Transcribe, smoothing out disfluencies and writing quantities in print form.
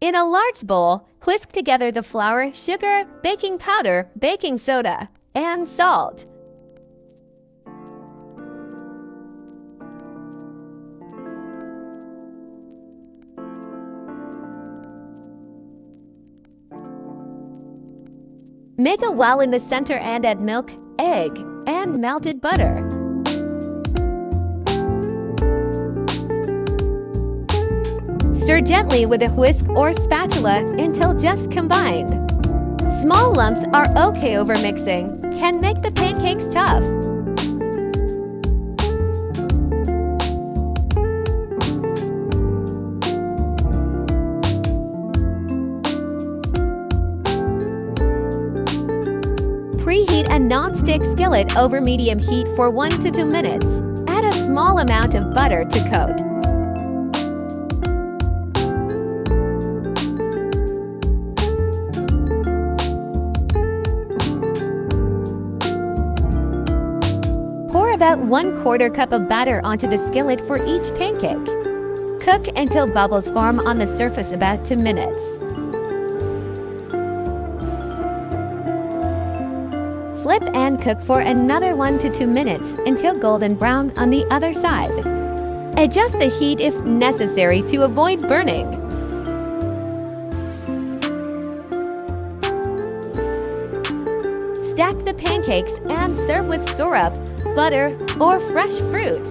In a large bowl, whisk together the flour, sugar, baking powder, baking soda, and salt. Make a well in the center and add milk, egg, and melted butter. Stir gently with a whisk or spatula until just combined. Small lumps are okay over mixing, can make the pancakes tough. Preheat a non-stick skillet over medium heat for 1 to 2 minutes. Add a small amount of butter to coat. Pour about 1/4 cup of batter onto the skillet for each pancake. Cook until bubbles form on the surface about 2 minutes. Flip and cook for another 1 to 2 minutes until golden brown on the other side. Adjust the heat if necessary to avoid burning. Stack the pancakes and serve with syrup, butter, or fresh fruit.